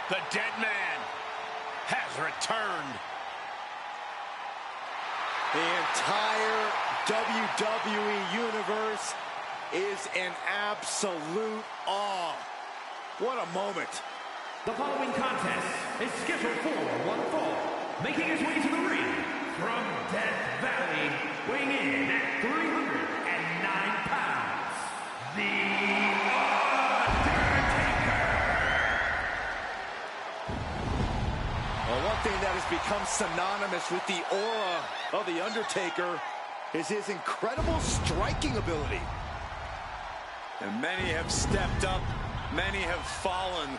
The dead man has returned. The entire WWE Universe is in absolute awe. What a moment. The following contest is scheduled for one fall. Making his way to the ring from Death Valley, weighing in at 309 pounds, the Undertaker. Well, one thing that has become synonymous with the aura of the Undertaker is his incredible striking ability. And many have stepped up, many have fallen.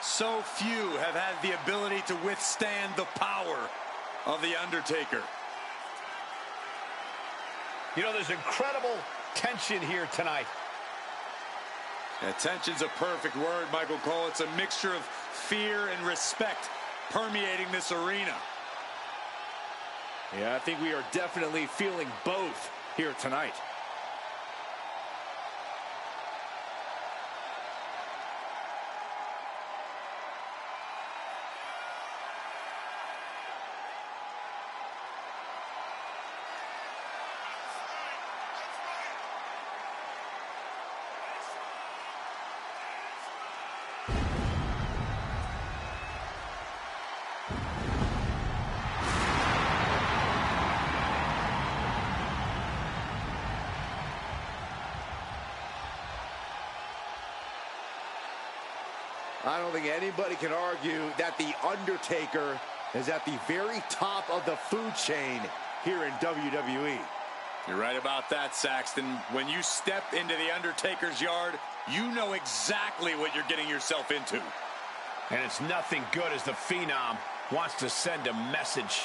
So few have had the ability to withstand the power of the Undertaker. You know, there's incredible tension here tonight. Yeah, tension's a perfect word, Michael Cole. It's a mixture of fear and respect permeating this arena. Yeah, I think we are definitely feeling both here tonight. I don't think anybody can argue that The Undertaker is at the very top of the food chain here in WWE. You're right about that, Saxton. When you step into The Undertaker's yard, you know exactly what you're getting yourself into. And it's nothing good as the Phenom wants to send a message.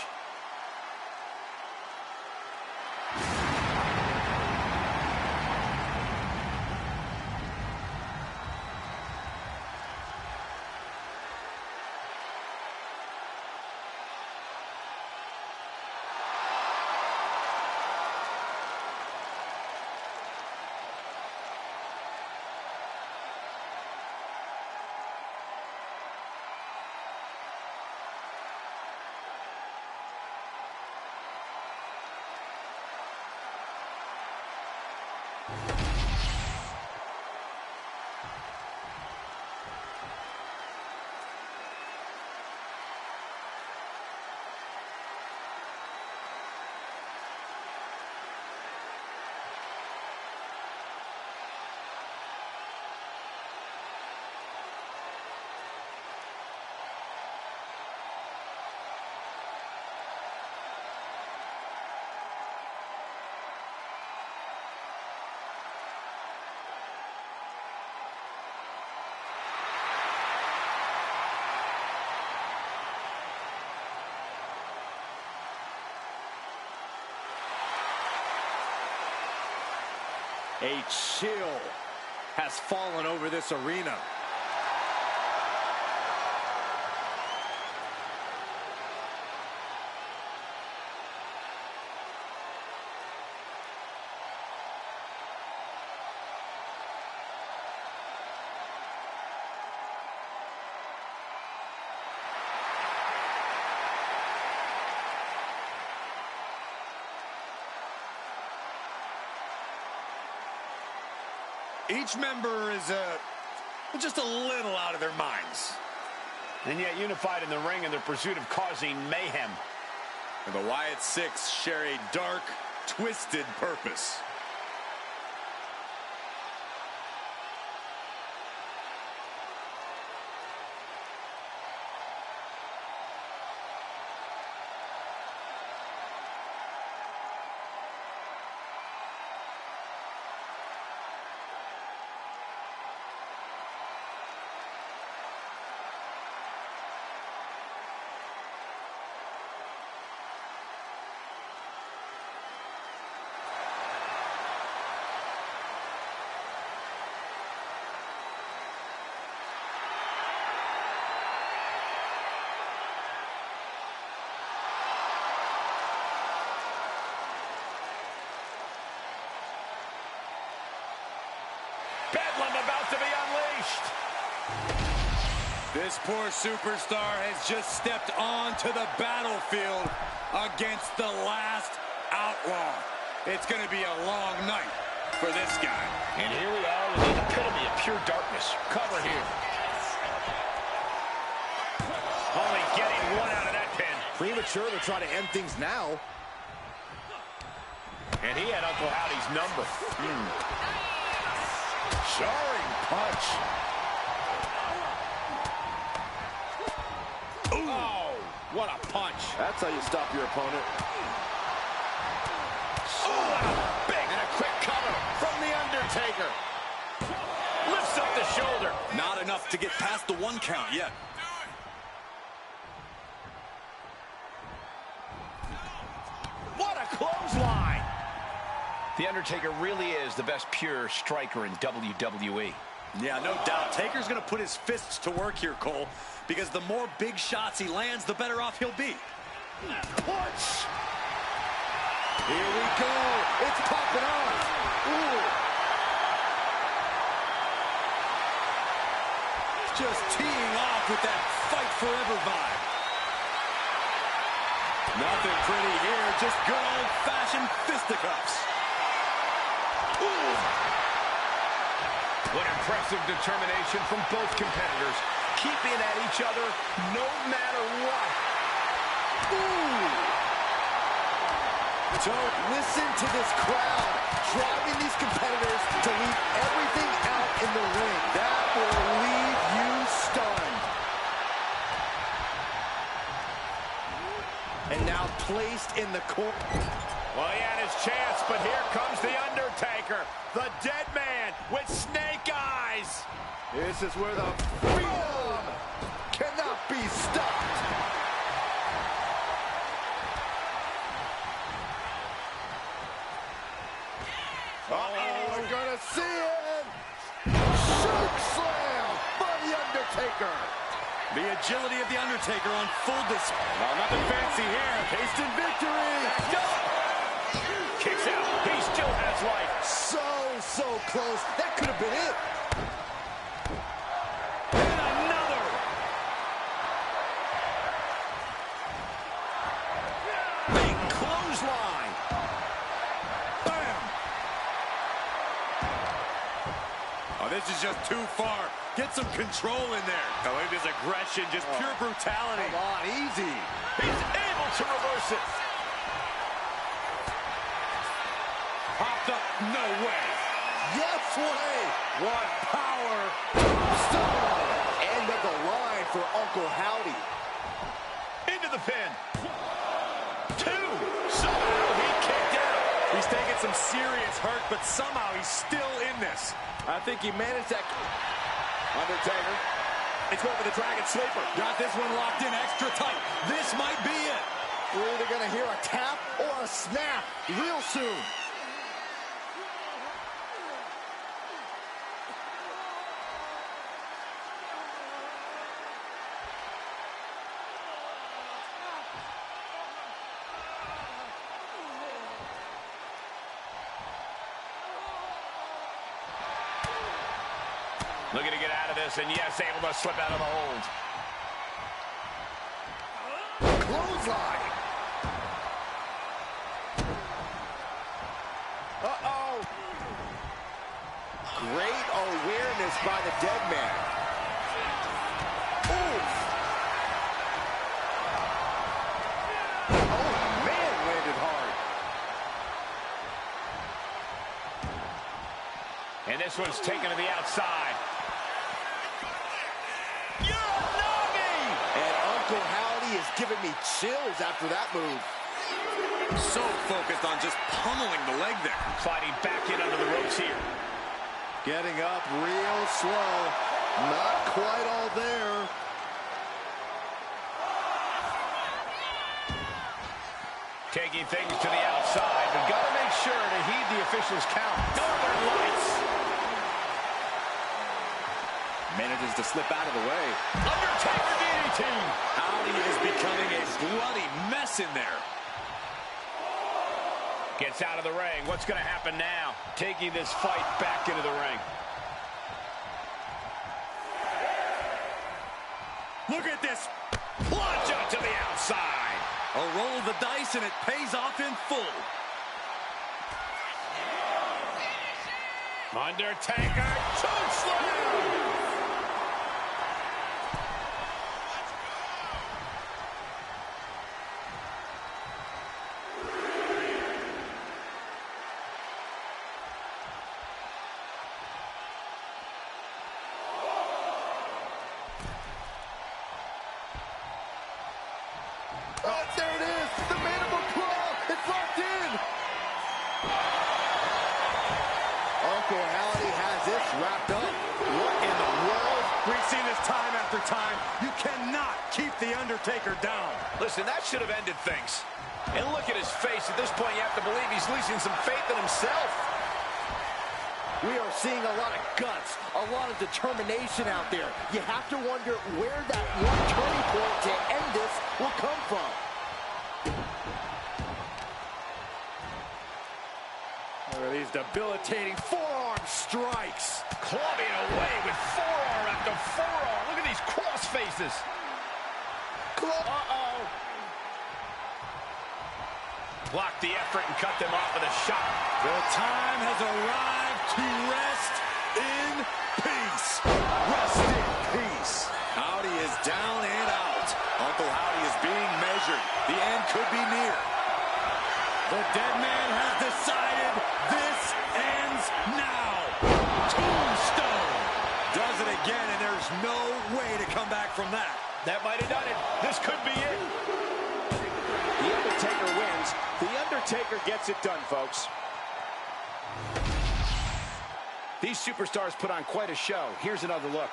A chill has fallen over this arena. Each member is just a little out of their minds. And yet unified in the ring in their pursuit of causing mayhem. And the Wyatt Six share a dark, twisted purpose. Bedlam about to be unleashed. This poor superstar has just stepped onto the battlefield against the last outlaw. It's going to be a long night for this guy. And here we are with the epitome of pure darkness. Cover here. Only getting one out of that pin. Premature to try to end things now. And he had Uncle Howdy's number. Jarring punch. Ooh. Oh, what a punch. That's how you stop your opponent. Oh, big and a quick cover from the Undertaker. Lifts up the shoulder. Not enough to get past the 1 count yet. What a clothesline. The Undertaker really is the best pure striker in WWE. Yeah, no doubt. Taker's going to put his fists to work here, Cole, because the more big shots he lands, the better off he'll be. Punch. Here we go. It's popping off. Ooh. Just teeing off with that fight forever vibe. Nothing pretty here, just good old-fashioned fisticuffs. Ooh. What impressive determination from both competitors, keeping at each other no matter what. Ooh. Don't listen to this crowd driving these competitors to leave everything out in the ring. That will leave you stunned. And now placed in the corner. Well, he had his chance, but here comes the Undertaker, the dead man with snake eyes. This is where the freedom cannot be stopped. Uh-oh, we're gonna see it. Choke slam by the Undertaker. The agility of the Undertaker on full display. Well, nothing fancy here. Hasted victory. Kicks out. He still has life. So close. That could have been it. And another. Big clothesline. Bam! Oh, this is just too far. Get some control in there. Oh, look at his aggression, just pure brutality. Come on, easy. He's able to reverse it. Popped up, no way. Yes way. What power. Stone. End of the line for Uncle Howdy. Into the pin. 2. Somehow he kicked out. He's taking some serious hurt, but somehow he's still in this. I think he managed that. Undertaker. It's going for the Dragon Sleeper. Got this one locked in extra tight. This might be it. We're either going to hear a tap or a snap real soon. Looking to get out of this, and yes, able to slip out of the hold. Clothesline. Uh-oh. Great awareness by the dead man. Oof. Oh, man, landed hard. And this one's taken to the outside. Uncle Howdy is giving me chills after that move. So focused on just pummeling the leg there. Sliding back in under the ropes here. Getting up real slow. Not quite all there. Taking things to the outside, but got to make sure to heed the officials' count. Northern Lights. Manages to slip out of the way. Undertaker DDT. Howdy is becoming a bloody mess in there. Gets out of the ring. What's going to happen now? Taking this fight back into the ring. Look at this. Plunge out to the outside. A roll of the dice, and it pays off in full. Undertaker, choke slam. Oh, there it is! The mandible claw! It's locked in! Uncle Howdy has this wrapped up. What in the world? We've seen this time after time. You cannot keep The Undertaker down. Listen, that should have ended things. And look at his face. At this point, you have to believe he's losing some faith in himself. We are seeing a lot of guts, a lot of determination out there. You have to wonder where that one turning point to end this will come from. Look at these debilitating forearm strikes. Clubbing away with forearm after forearm. Look at these cross faces. Uh-oh. Blocked the effort and cut them off with a shot. The time has arrived to rest in peace. Rest in peace. Howdy is down and out. Uncle Howdy is being measured. The end could be near. The dead man has decided this ends now. Tombstone does it again, and there's no way to come back from that. That might have done it. This could be it. The Undertaker wins. The Undertaker gets it done, folks. These superstars put on quite a show. Here's another look.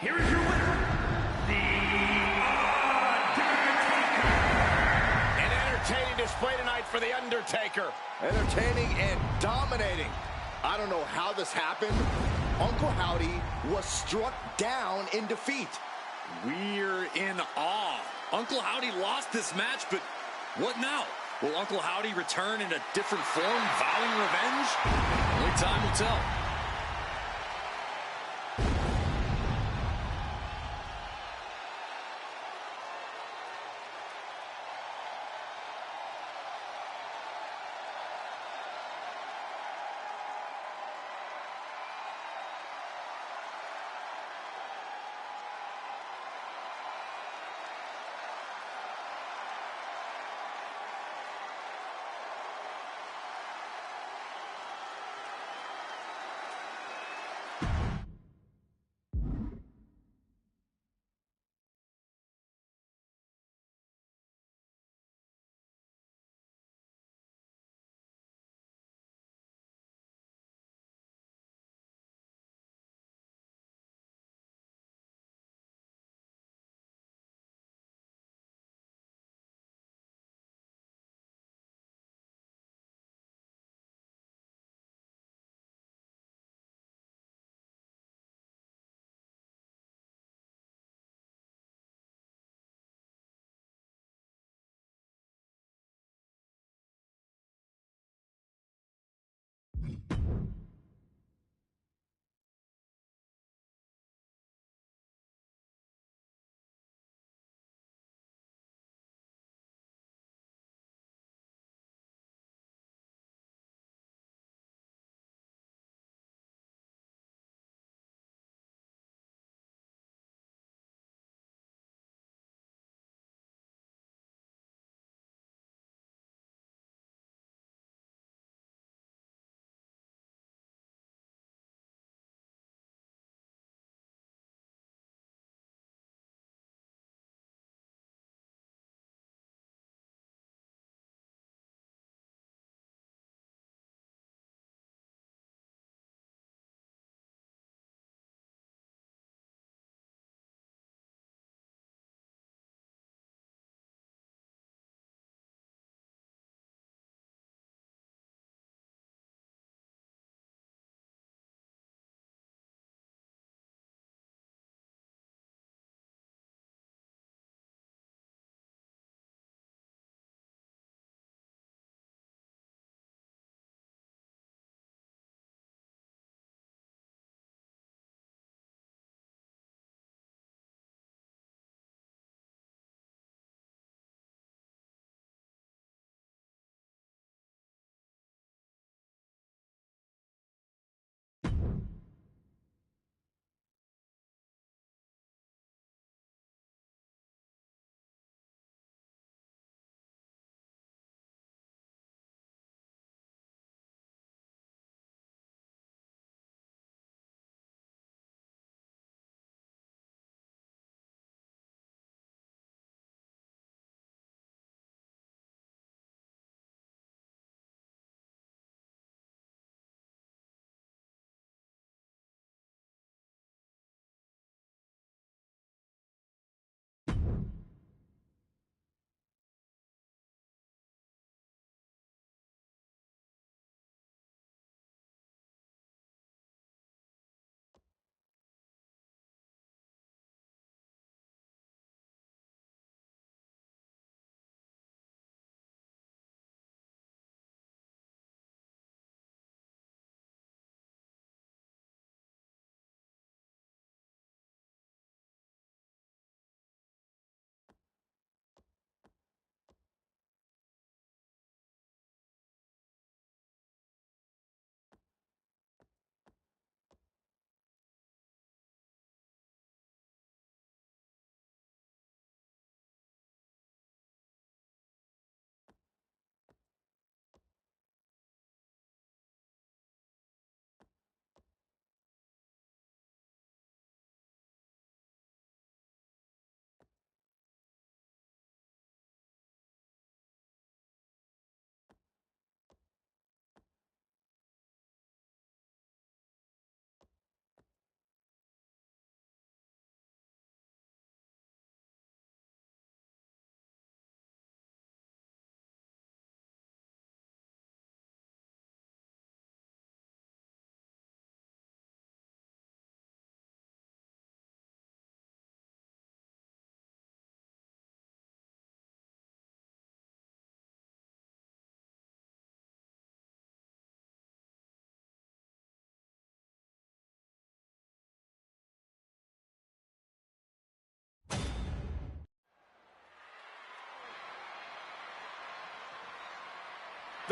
Here is your winner, The Undertaker. An entertaining display tonight for The Undertaker. Entertaining and dominating. I don't know how this happened. Uncle Howdy was struck down in defeat. We're in awe. Uncle Howdy lost this match, but what now? Will Uncle Howdy return in a different form, vowing revenge? Only time will tell.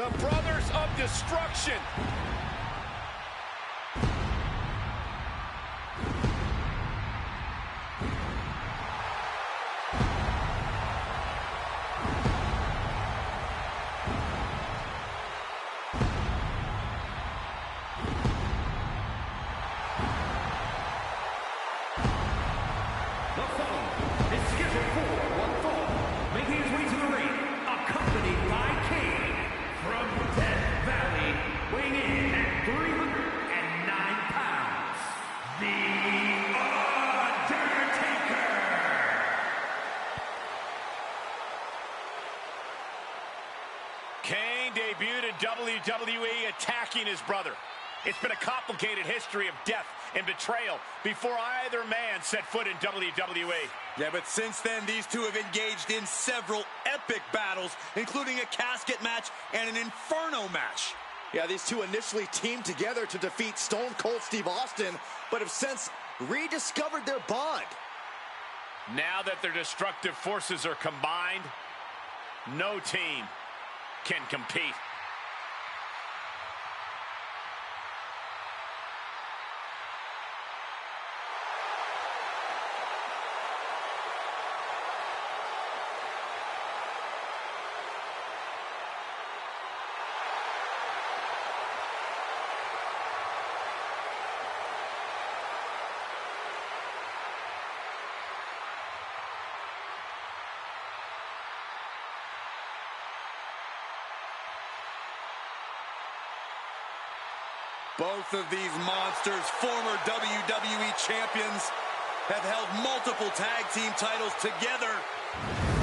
The Brothers of Destruction. Kane debuted in WWE attacking his brother. It's been a complicated history of death and betrayal before either man set foot in WWE. Yeah, but since then, these two have engaged in several epic battles, including a casket match and an Inferno match. Yeah, these two initially teamed together to defeat Stone Cold Steve Austin, but have since rediscovered their bond. Now that their destructive forces are combined, no team can compete. Both of these monsters, former WWE champions, have held multiple tag team titles together.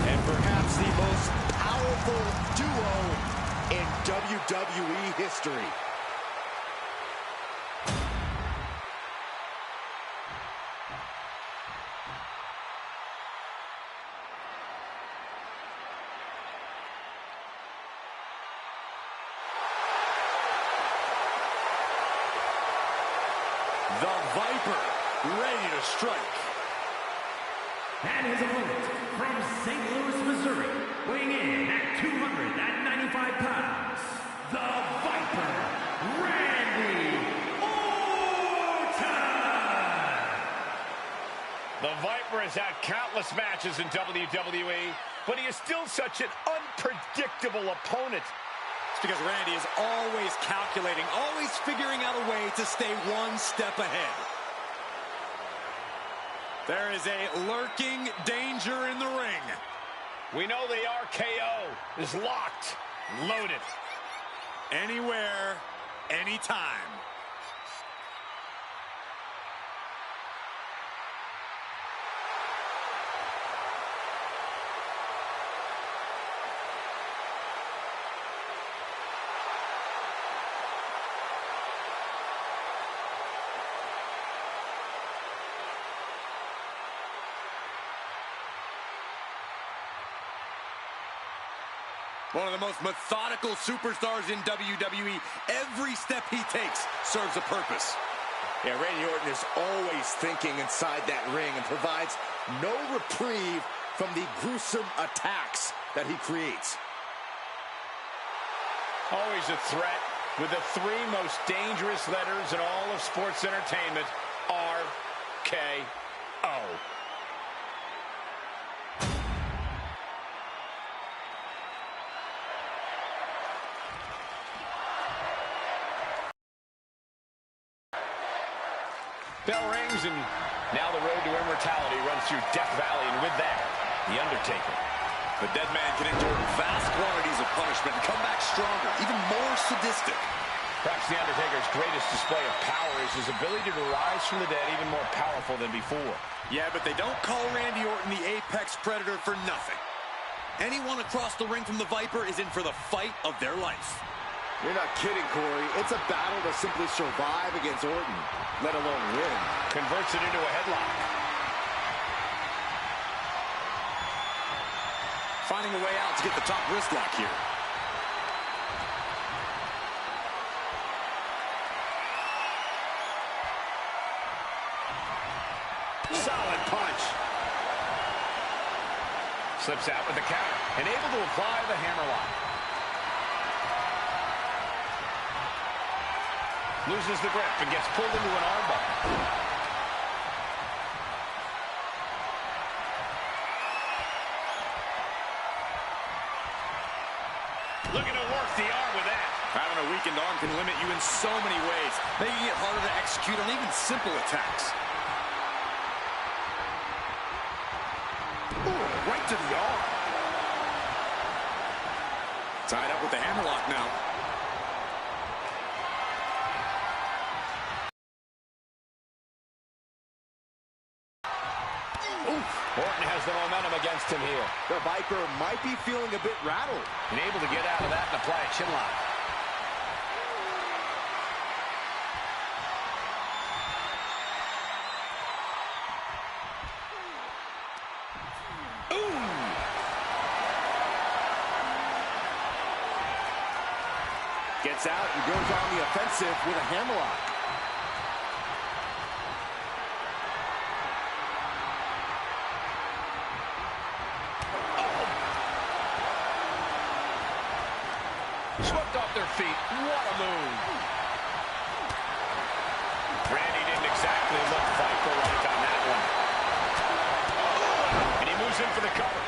And perhaps the most powerful duo in WWE history. The Viper, ready to strike. And his opponent from St. Louis, Missouri, weighing in at 295 pounds, the Viper, Randy Orton! The Viper has had countless matches in WWE, but he is still such an unpredictable opponent. It's because Randy is always calculating, always figuring out a way to stay one step ahead. There is a lurking danger in the ring. We know the RKO is locked, loaded. Anywhere, anytime. One of the most methodical superstars in WWE. Every step he takes serves a purpose. Yeah, Randy Orton is always thinking inside that ring and provides no reprieve from the gruesome attacks that he creates. Always a threat with the three most dangerous letters in all of sports entertainment, RKO. Bell rings, and now the road to immortality runs through Death Valley, and with that, the Undertaker. The dead man can endure vast quantities of punishment and come back stronger, even more sadistic. Perhaps the Undertaker's greatest display of power is his ability to rise from the dead even more powerful than before. Yeah, but they don't call Randy Orton the Apex Predator for nothing. Anyone across the ring from the Viper is in for the fight of their life. You're not kidding, Corey. It's a battle to simply survive against Orton, let alone win. Converts it into a headlock. Finding a way out to get the top wrist lock here. Solid punch. Slips out with the counter and able to apply the hammerlock. Loses the grip and gets pulled into an armbar. Looking to work the arm with that. Having a weakened arm can limit you in so many ways, making it harder to execute on even simple attacks. Ooh, right to the arm. Tied up with the hammerlock now. Orton has the momentum against him here. The Viper might be feeling a bit rattled. And able to get out of that and apply a chin lock. Ooh! Gets out and goes on the offensive with a hammerlock. Swept off their feet. What a move. Randy didn't exactly look Viper-like on that one. And he moves in for the cover.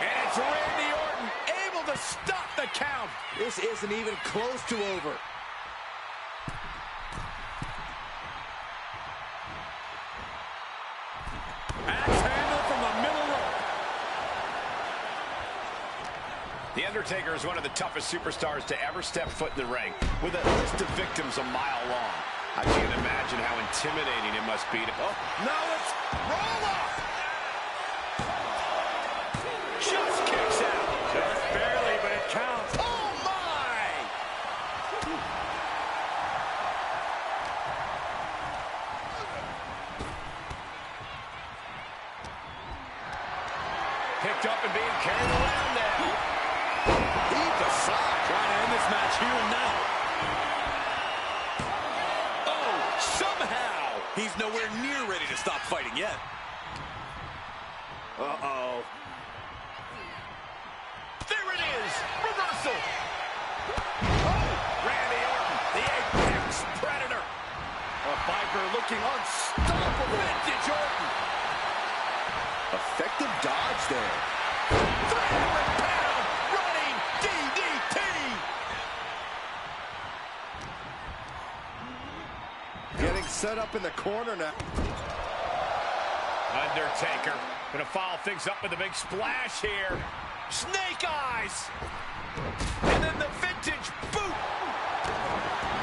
And it's Randy Orton able to stop the count. This isn't even close to over. Axe handle from the middle rope. The Undertaker is one of the toughest superstars to ever step foot in the ring, with a list of victims a mile long. I can't imagine how intimidating it must be to... Oh, Now it's roll up. just kicks out. Just barely, but it counts. Oh, my! Picked up and being carried around now. Heave aside. Trying to end this match here and now. Oh, somehow! He's nowhere near ready to stop fighting yet. Uh-oh. There it is! Reversal! Oh, Randy Orton, the apex predator. A Viper looking unstoppable. Vintage Orton. Effective dodge there. 300-pound running DDT. Getting set up in the corner now. Undertaker gonna follow things up with a big splash here. Snake eyes. And then the vintage boot.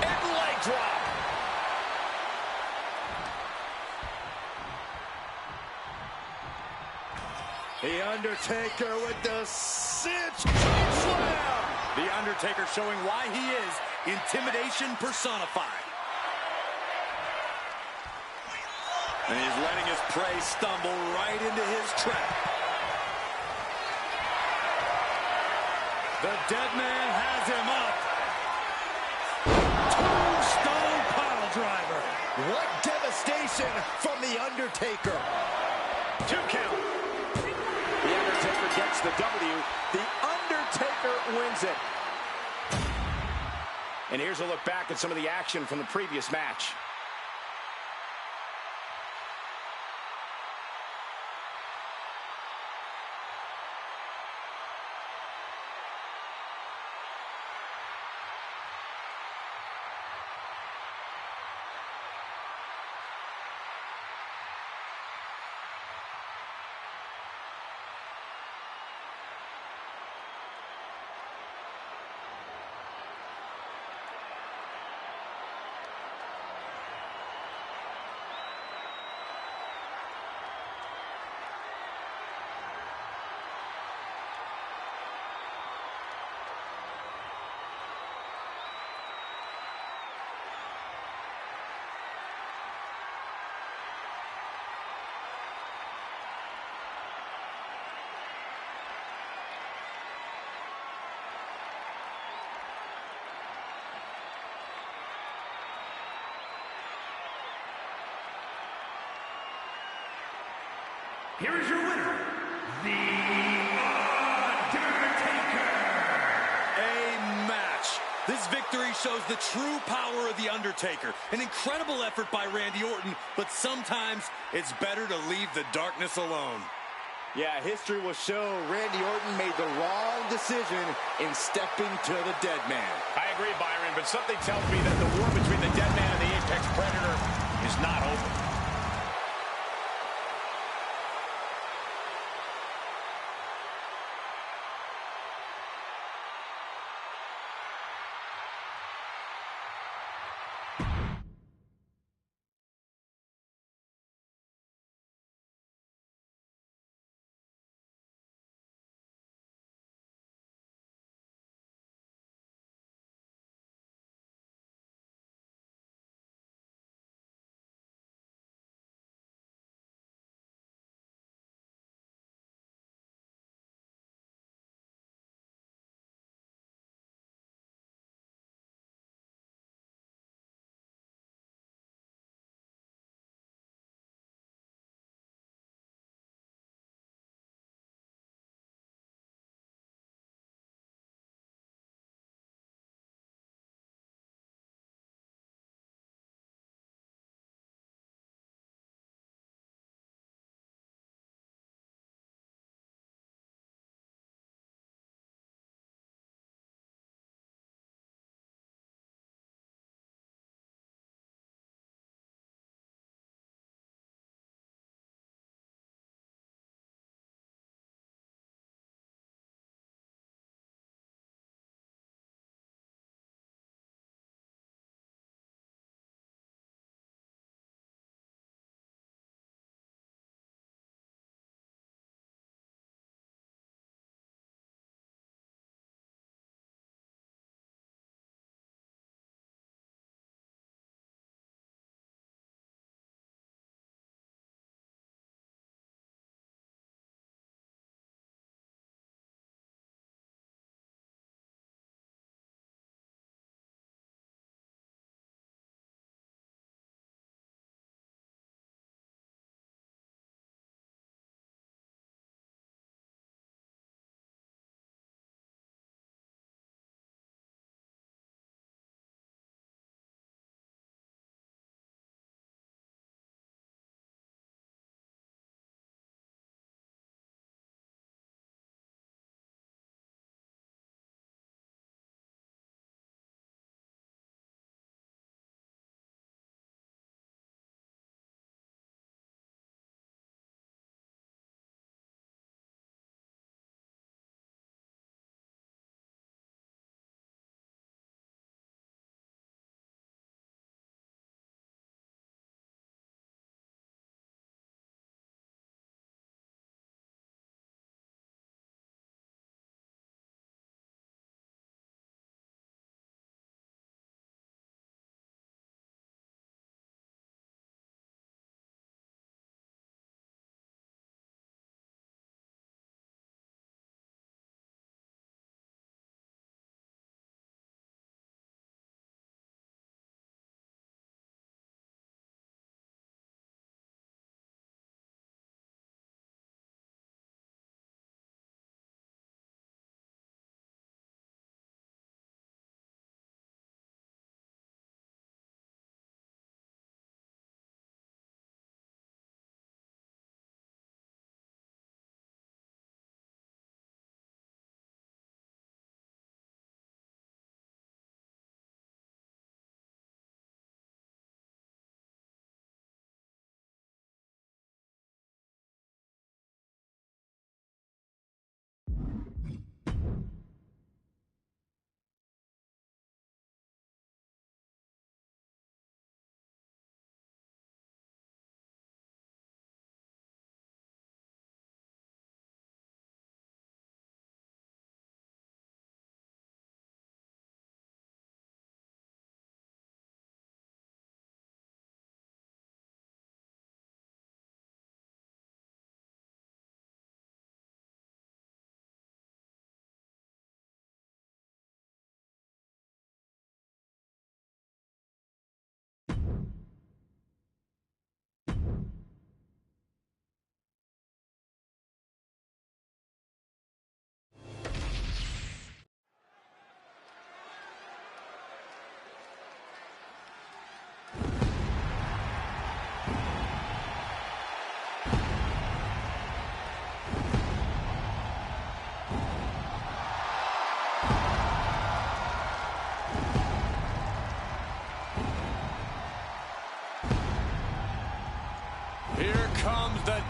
And leg drop. The Undertaker with the cinch slam. The Undertaker showing why he is intimidation personified. And he's letting his prey stumble right into his trap. The dead man has him up. Tombstone pile driver. What devastation from the Undertaker. 2 count. The Undertaker gets the W. The Undertaker wins it. And here's a look back at some of the action from the previous match. Here is your winner, The Undertaker. A match This victory shows the true power of The Undertaker. An incredible effort by Randy Orton, but sometimes it's better to leave the darkness alone. Yeah, history will show Randy Orton made the wrong decision in stepping to the dead man. I agree, Byron, but something tells me that the war between the dead man and the Apex Predator is not over.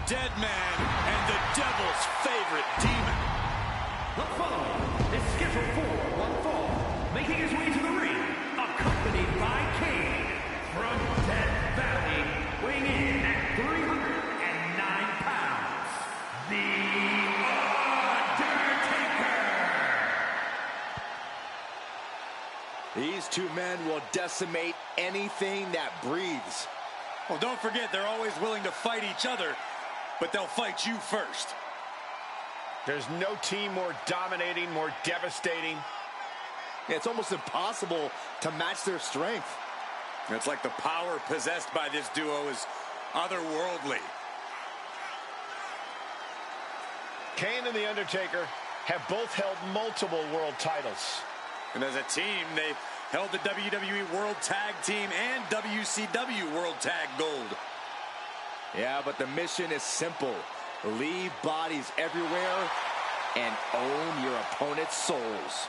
dead man and the devil's favorite demon. The following is scheduled for one fall, making his way to the ring, accompanied by Kane from Death Valley, weighing in at 309 pounds, The Undertaker. These two men will decimate anything that breathes. Well, don't forget, they're always willing to fight each other, but they'll fight you first. There's no team more dominating, more devastating. Yeah, it's almost impossible to match their strength. It's like the power possessed by this duo is otherworldly. Kane and The Undertaker have both held multiple world titles. And as a team, they held the WWE World Tag Team and WCW World Tag Gold. Yeah, but the mission is simple. Leave bodies everywhere and own your opponent's souls.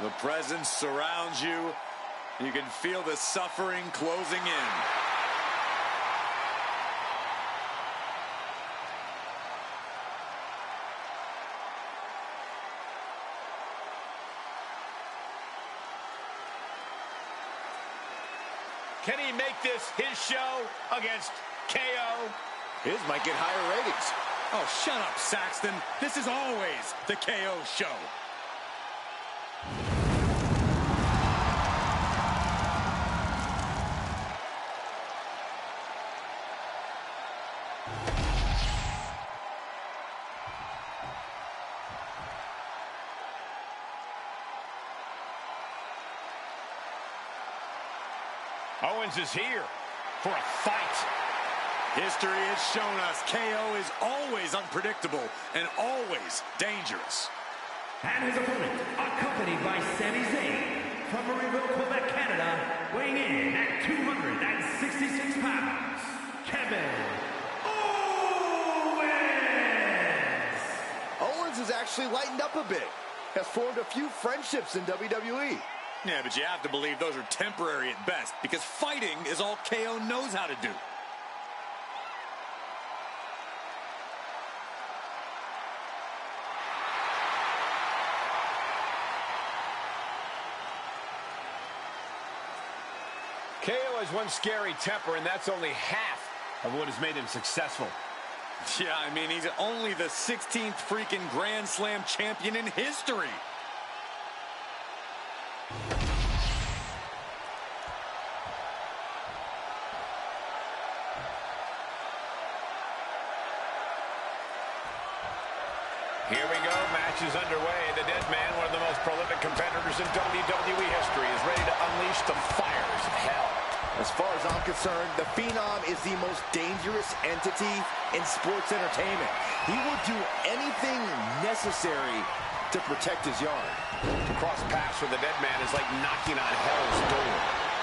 The presence surrounds you. You can feel the suffering closing in. Can he make this his show against KO? His might get higher ratings. Oh, shut up, Saxton. This is always the KO show. Owens is here for a fight. History has shown us KO is always unpredictable and always dangerous. And his opponent, accompanied by Sami Zayn, from Marieville, Quebec, Canada, weighing in at 266 pounds, Kevin Owens! Owens has actually lightened up a bit. Has formed a few friendships in WWE. Yeah, but you have to believe those are temporary at best, because fighting is all KO knows how to do. KO has one scary temper, and that's only half of what has made him successful. Yeah, I mean, he's only the 16th freaking Grand Slam champion in history. Here we go, match is underway. The Dead Man, one of the most prolific competitors in WWE history, is ready to unleash the fires of hell. As far as I'm concerned, the Phenom is the most dangerous entity in sports entertainment. He will do anything necessary to protect his yard. To cross paths with the Dead Man is like knocking on hell's door.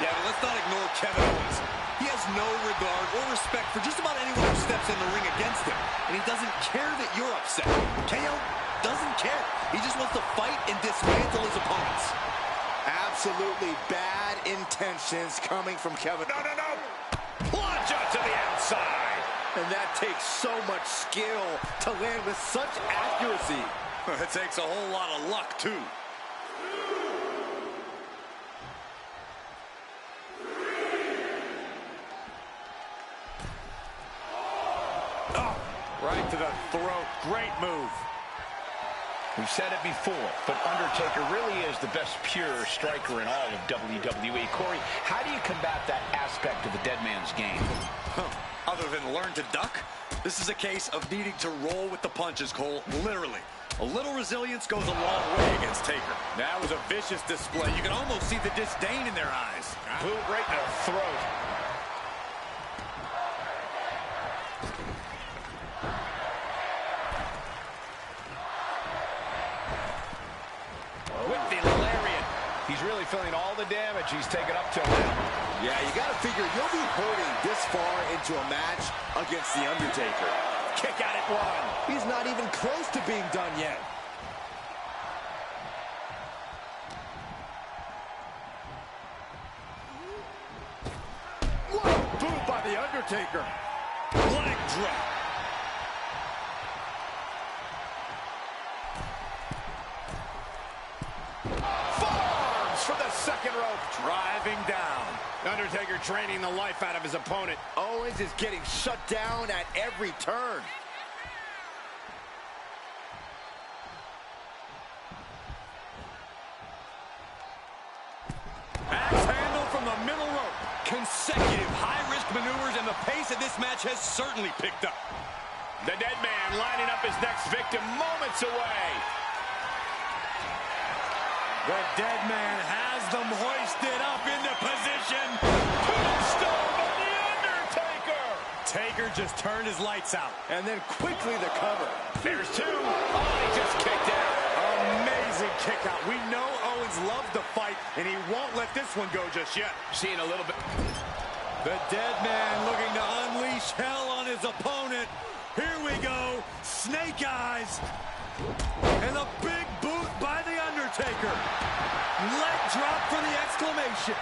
Yeah, but let's not ignore Kevin Owens. He has no regard or respect for just about anyone who steps in the ring against him. And he doesn't care that you're upset. KO doesn't care. He just wants to fight and dismantle his opponents. Absolutely bad intentions coming from Kevin. No. Plunge out to the outside. And that takes so much skill to land with such accuracy. It takes a whole lot of luck, too. Right to the throat. Great move. We've said it before, but Undertaker really is the best pure striker in all of WWE. Corey, how do you combat that aspect of the Dead Man's game? Other than learn to duck, this is a case of needing to roll with the punches, Cole. Literally. A little resilience goes a long way against Taker. That was a vicious display. You can almost see the disdain in their eyes. Boot right in the throat. With the lariat. He's really feeling all the damage he's taken up till now. Yeah, you got to figure you'll be hurting this far into a match against The Undertaker. Kick out at one. He's not even close to being done yet. What a boot by The Undertaker. Leg drop. moves from the second rope. Driving down. Undertaker draining the life out of his opponent. Owens is getting shut down at every turn. Axe handle from the middle rope. Consecutive high-risk maneuvers, and the pace of this match has certainly picked up. The dead man lining up his next victim moments away. The dead man has them hoisted up into position. Tombstone of the Undertaker. Taker just turned his lights out. And then quickly the cover. There's two. Oh, he just kicked out. Amazing kick out. We know Owens loves to fight, and he won't let this one go just yet. Seeing a little bit. The dead man looking to unleash hell on his opponent. Here we go. Snake eyes. And a big boot by the Undertaker. Leg drop for the exclamation.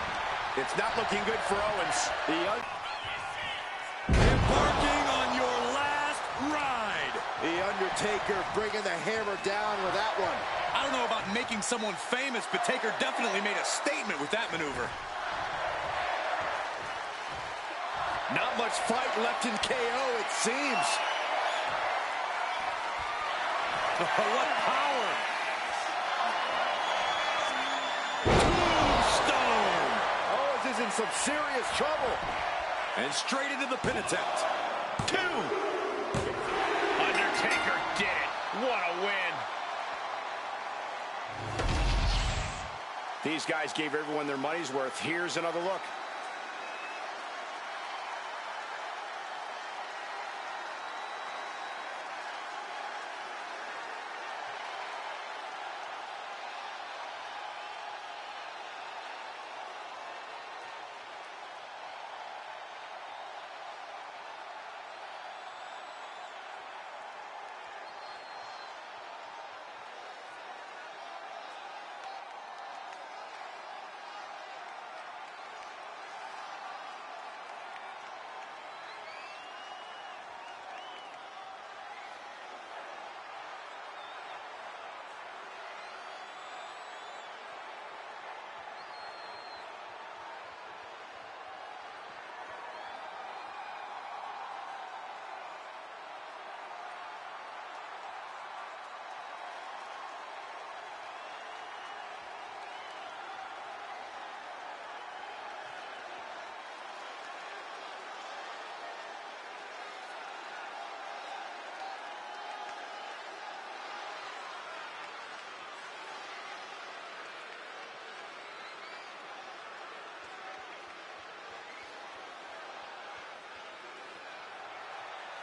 It's not looking good for Owens. Embarking on your last ride. The Undertaker bringing the hammer down with that one. I don't know about making someone famous, but Taker definitely made a statement with that maneuver. Not much fight left in KO, it seems. What power. Tombstone. Owens is in some serious trouble. And straight into the pin attempt. Two. Undertaker did it. What a win. These guys gave everyone their money's worth. Here's another look.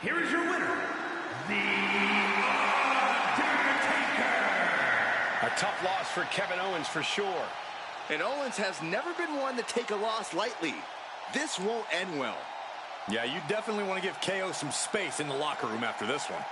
Here is your winner, The Undertaker. A tough loss for Kevin Owens for sure. And Owens has never been one to take a loss lightly. This won't end well. Yeah, you definitely want to give KO some space in the locker room after this one.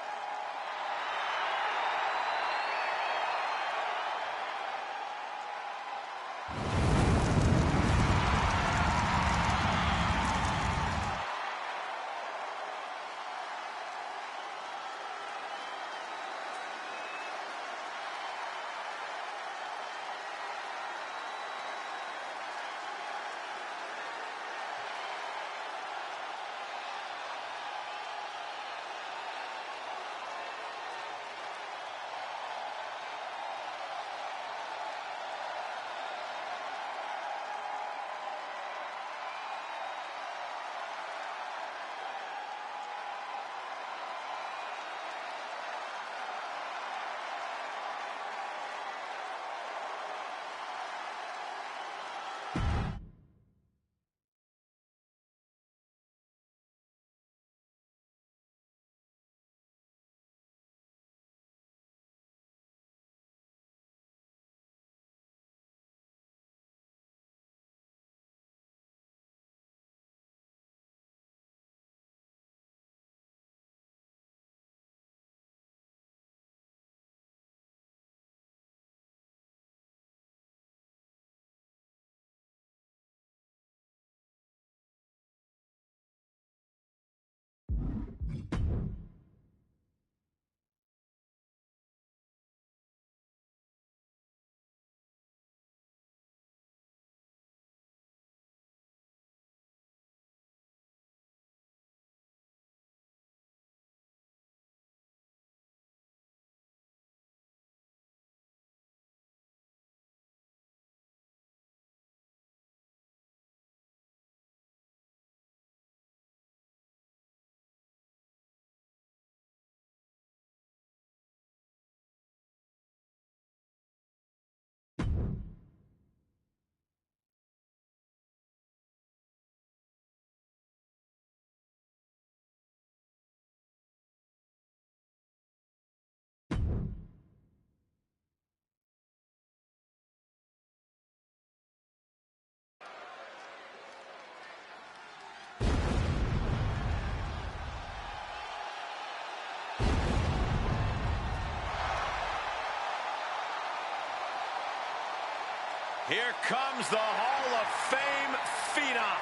Here comes the Hall of Fame Phenom.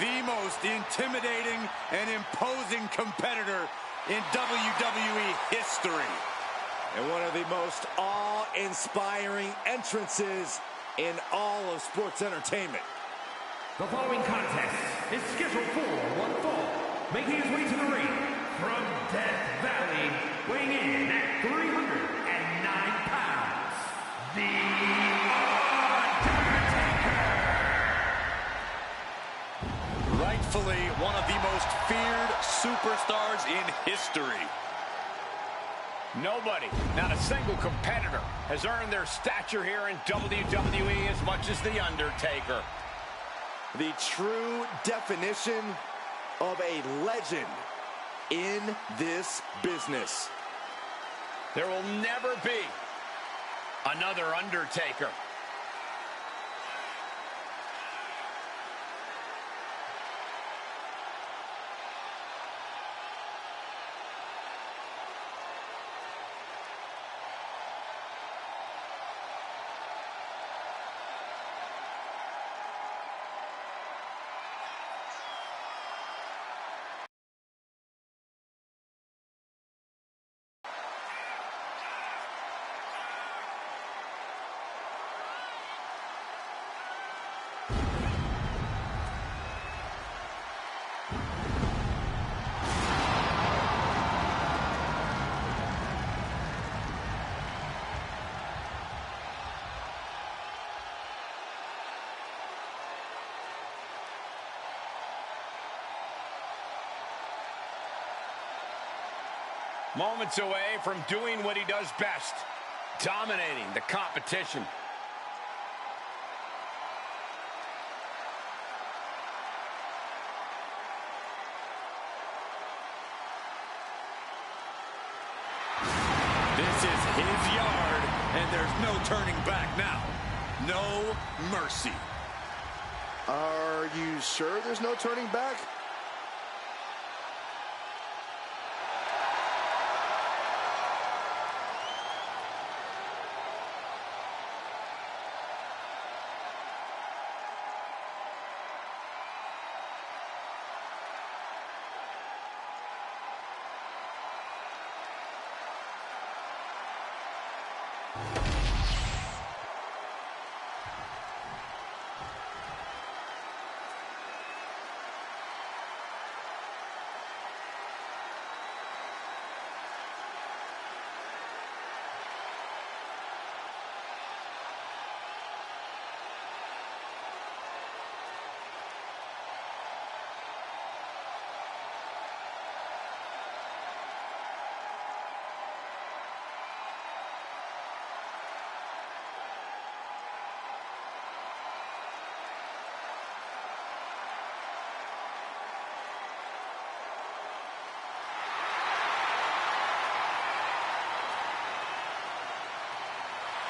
The most intimidating and imposing competitor in WWE history. And one of the most awe-inspiring entrances in all of sports entertainment. The following contest is scheduled for one fall. Making his way to the ring from Death Valley, weighing in at 309 pounds, the Undertaker. Rightfully one of the most feared superstars in history. Nobody, not a single competitor, has earned their stature here in WWE as much as The Undertaker. The true definition of a legend in this business. There will never be another Undertaker. Moments away from doing what he does best, dominating the competition. This is his yard, and there's no turning back now. No mercy. Are you sure there's no turning back?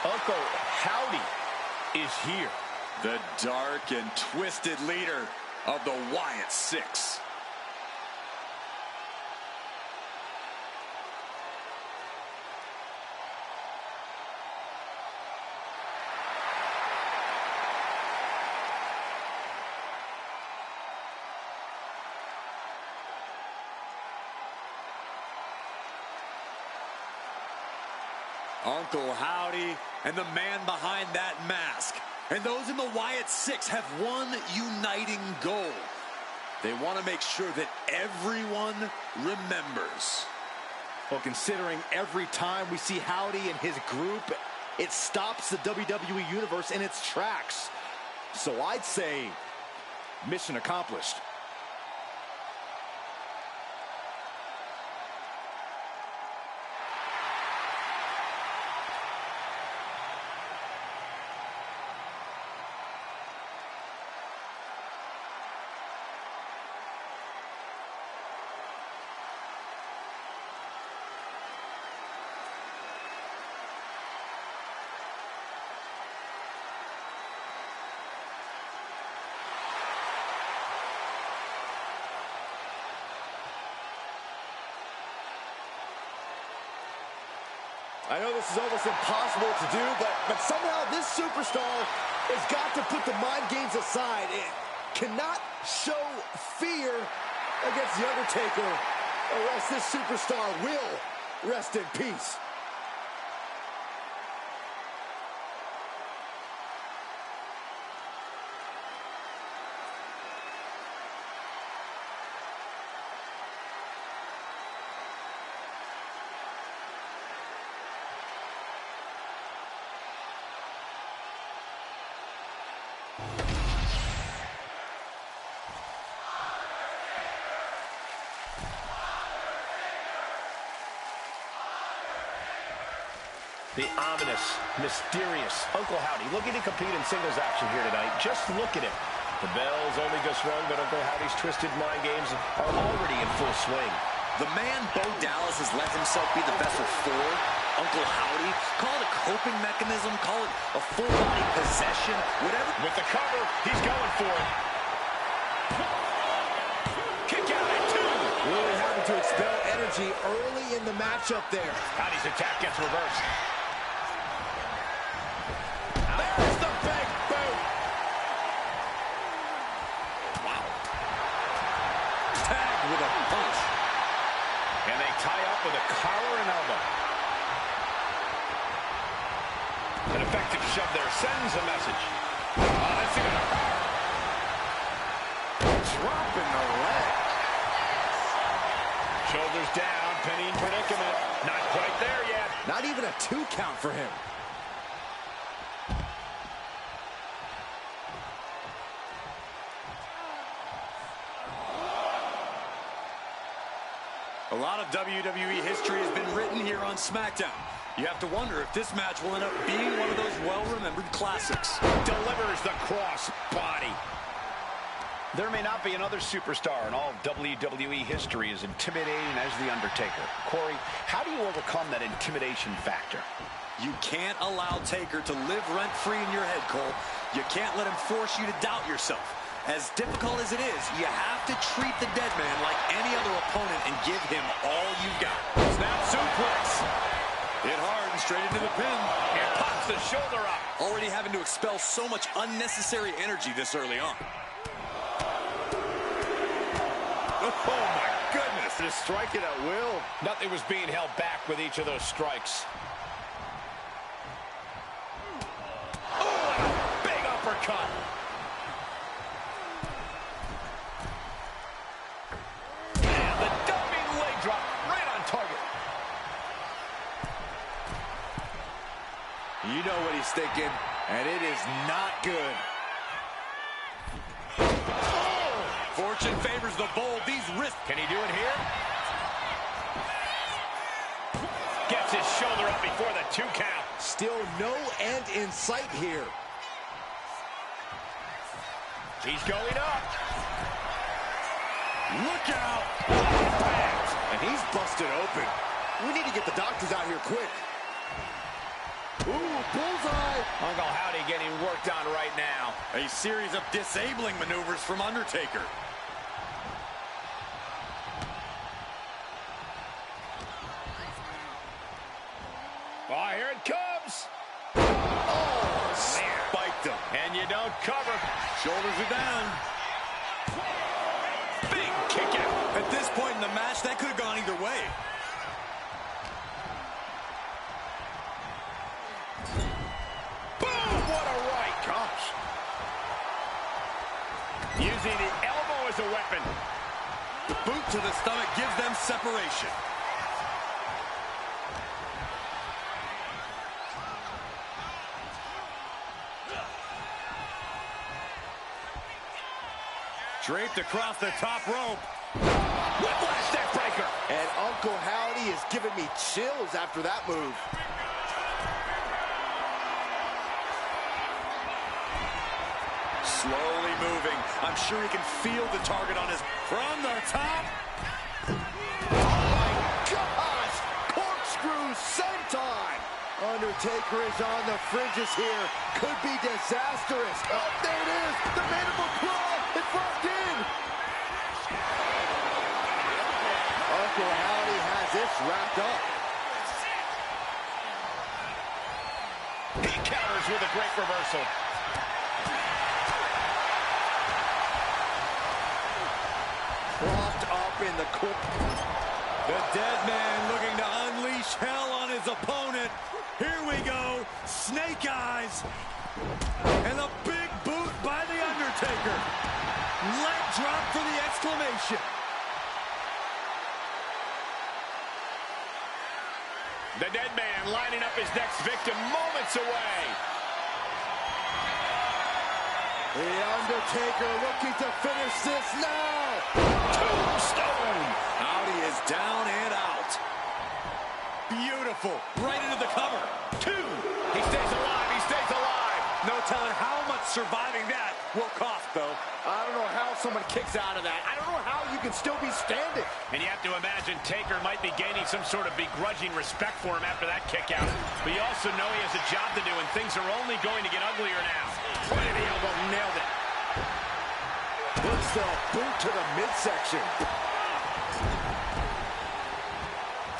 Uncle Howdy is here. The dark and twisted leader of the Wyatt Six. Uncle Howdy and the man behind that mask. And those in the Wyatt Six have one uniting goal. They want to make sure that everyone remembers. Well, considering every time we see Howdy and his group, it stops the WWE Universe in its tracks. So I'd say mission accomplished. I know this is almost impossible to do, but somehow this superstar has got to put the mind games aside. It cannot show fear against The Undertaker, or else this superstar will rest in peace. The ominous, mysterious Uncle Howdy looking to compete in singles action here tonight. Just look at him. The bell's only just rung, but Uncle Howdy's twisted mind games are already in full swing. The man Bo Dallas has let himself be the best of four. Uncle Howdy, call it a coping mechanism, call it a full-body possession, whatever. With the cover, he's going for it. Kick out at two. Really having to expel energy early in the matchup there. Howdy's attack gets reversed. There's the big boot. Wow. Tagged with a punch. And they tie up with a collar and elbow. An effective shove there sends a message. Oh, that's gonna hurt. Dropping the leg. Shoulders down, pinning predicament. Not quite there yet. Not even a 2 count for him. A lot of WWE history has been written here on SmackDown. You have to wonder if this match will end up being one of those well-remembered classics. Delivers the cross body. There may not be another superstar in all WWE history as intimidating as The Undertaker. Corey, how do you overcome that intimidation factor? You can't allow Taker to live rent-free in your head, Cole. You can't let him force you to doubt yourself. As difficult as it is, you have to treat the dead man like any other opponent and give him all you've got. Snap suplex. Hit hard and straight into the pin. And pops the shoulder up. Already having to expel so much unnecessary energy this early on. Oh, my goodness. Just striking at will. Nothing was being held back with each of those strikes. Oh, and a big uppercut. And the diving leg drop right on target. You know what he's thinking, and it is not good. Fortune favors the bold. These wrists. Can he do it here? Gets his shoulder up before the 2 count. Still no end in sight here. He's going up. Look out! And he's busted open. We need to get the doctors out here quick. Ooh, bullseye! Uncle Howdy getting worked on right now. A series of disabling maneuvers from Undertaker. Oh, here it comes. Oh, spiked him. And you don't cover. Shoulders are down. Big kick out. At this point in the match, that could have gone either way. Boom! What a right. Gosh. Using the elbow as a weapon. The boot to the stomach gives them separation. Draped across the top rope. Whiplash neck breaker. And Uncle Howdy is giving me chills after that move. Slowly moving. I'm sure he can feel the target on his... From the top. Gosh! Corkscrew senton! Undertaker is on the fringes here. Could be disastrous. Oh, there it is! The mandible claw! It's locked in! Uncle Howdy has this wrapped up. He counters with a great reversal. Propped up in the corner. The dead man looking to unleash hell on his opponent. Here we go. Snake eyes. And a big boot by the Undertaker. Leg drop for the exclamation. The dead man lining up his next victim moments away. The Undertaker looking to finish this now. Tombstone. Howdy is down and out. Beautiful. Right into the cover. 2. He stays alive. He stays alive. No telling how much surviving that will cost, though. I don't know how someone kicks out of that. I don't know how you can still be standing. And you have to imagine Taker might be gaining some sort of begrudging respect for him after that kick out. But you also know he has a job to do, and things are only going to get uglier now. Right in the elbow, nailed it. Puts the boot to the midsection.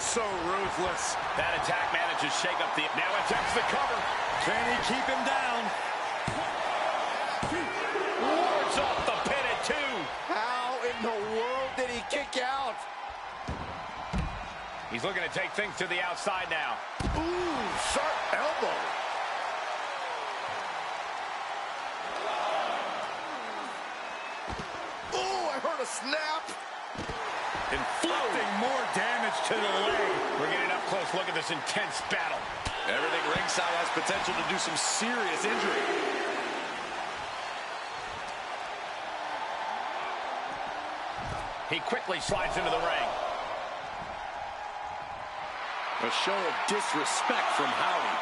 So ruthless. That attack manages to shake up the... Now attempts the cover. Can he keep him down? Wards off the pin at 2. How in the world did he kick out? He's looking to take things to the outside now. Ooh, sharp elbow. Ooh, I heard a snap. Inflicting more damage to the leg. We're getting up close. Look at this intense battle. Everything ringside has potential to do some serious injury. He quickly slides into the ring. A show of disrespect from Howdy.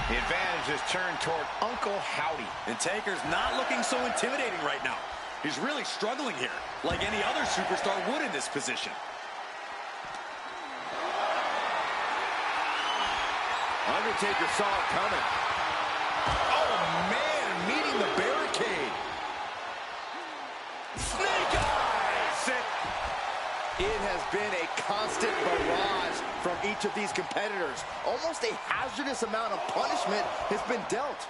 The advantage is turned toward Uncle Howdy. And Taker's not looking so intimidating right now. He's really struggling here, like any other superstar would in this position. Undertaker saw it coming. Oh, man, meeting the barricade. Snake eyes! It has been a constant barrage from each of these competitors. Almost a hazardous amount of punishment has been dealt.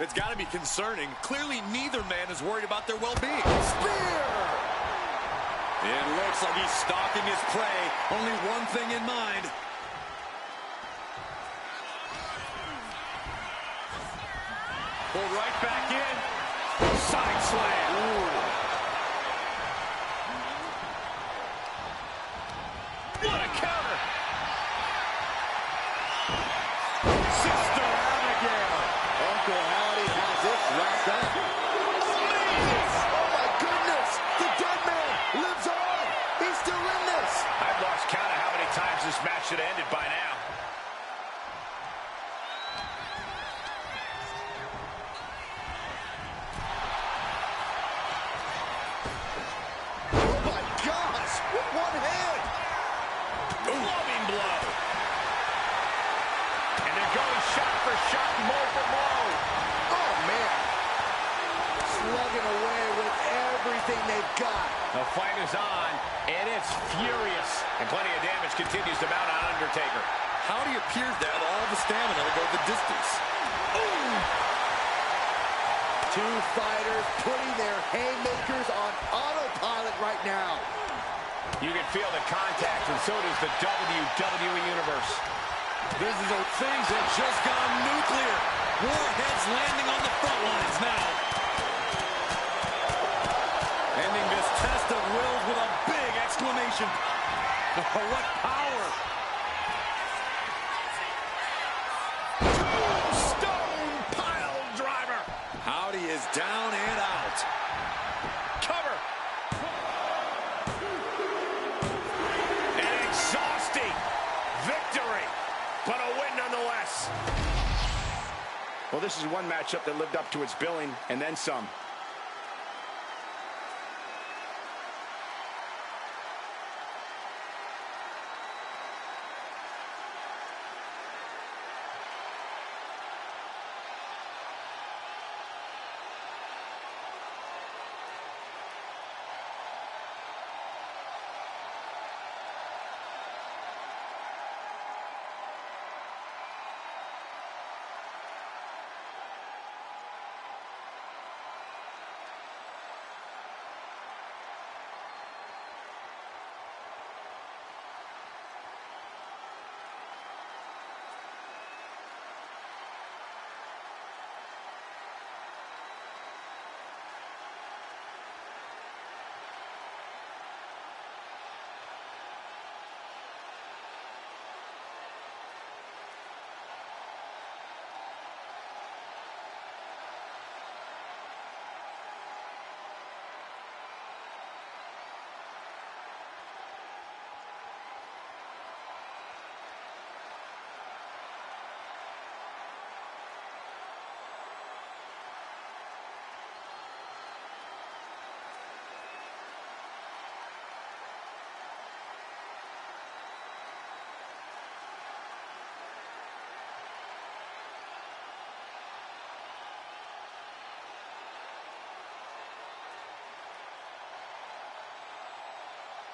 It's got to be concerning. Clearly, neither man is worried about their well-being. Spear! It looks like he's stalking his prey. Only one thing in mind. Pull right back in. Side slam. Ooh. What a counter! Sister Abigail. Uncle Howdy has this wrapped up. Oh, my goodness! The dead man lives on! He's still in this! I've lost count of how many times this match should have ended by now. Oh, my gosh! With one hand! Loving blow. And they're going shot for shot, blow for blow. Oh, man! Slugging away with everything they've got. The fight is on, and it's furious. And plenty of damage continues to mount on Undertaker. Howdy appears to have all the stamina to go the distance. Two fighters putting their haymakers on autopilot right now. You can feel the contact, and so does the WWE Universe. This is a things have just gone nuclear. Warheads landing on the front lines now. Ending this test of wills with a big exclamation. Oh, what power. Stone pile driver. Howdy is down and out. Cover. An exhausting victory, but a win nonetheless. Well, this is one matchup that lived up to its billing, and then some.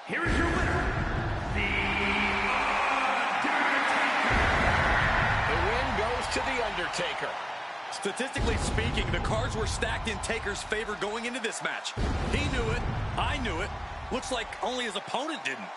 here is your winner, The Undertaker. The win goes to The Undertaker. Statistically speaking, the cards were stacked in Taker's favor going into this match. He knew it. I knew it. Looks like only his opponent didn't.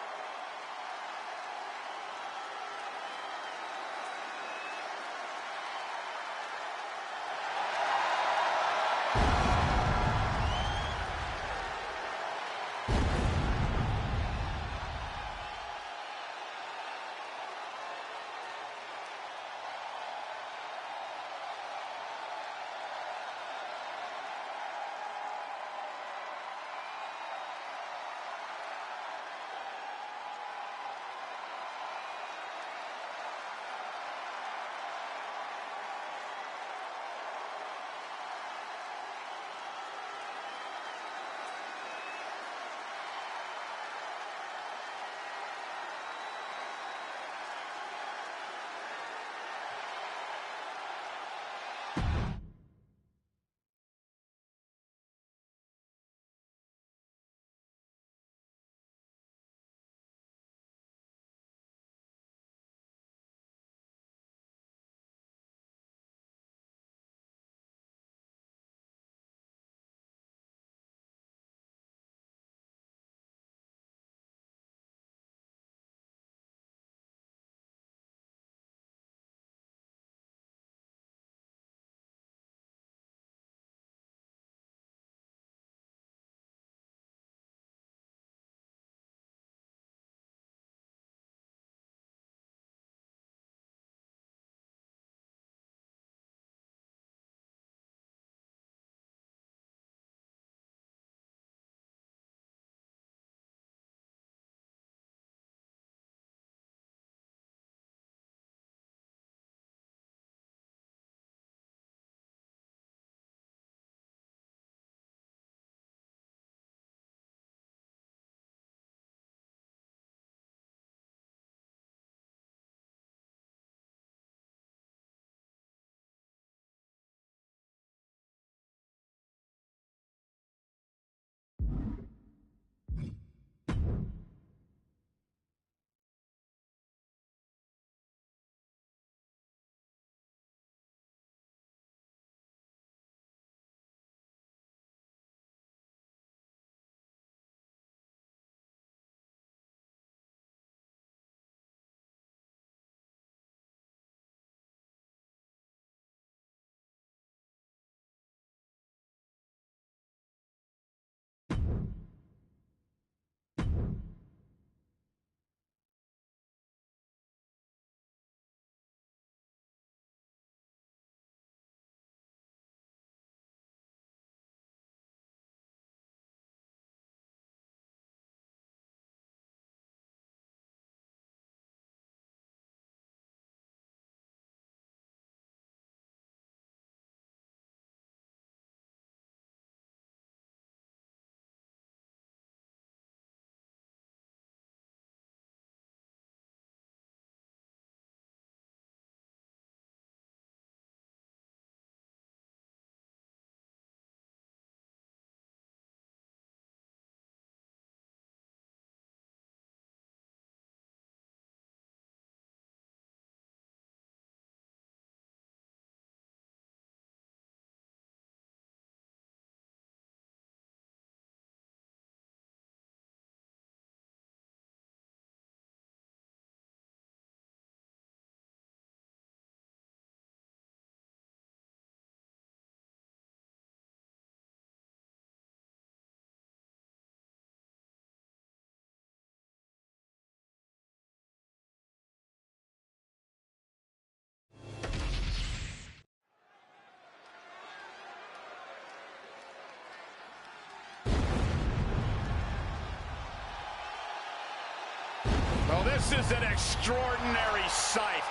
Well, this is an extraordinary sight.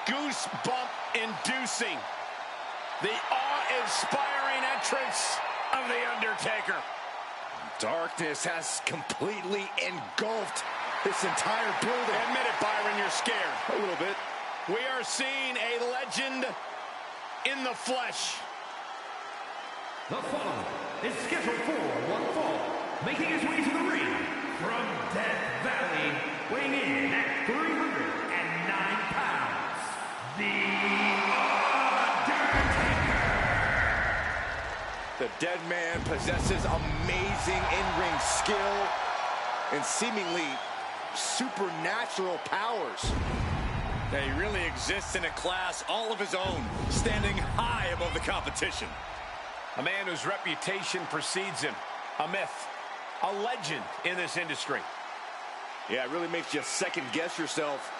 Goosebump-inducing. The awe-inspiring entrance of The Undertaker. Darkness has completely engulfed this entire building. Admit it, Byron, you're scared. A little bit. We are seeing a legend in the flesh. The following is scheduled for one fall, making his way to the ring from man possesses amazing in-ring skill and seemingly supernatural powers. Yeah, he really exists in a class all of his own, standing high above the competition. A man whose reputation precedes him. A myth. A legend in this industry. Yeah, it really makes you second guess yourself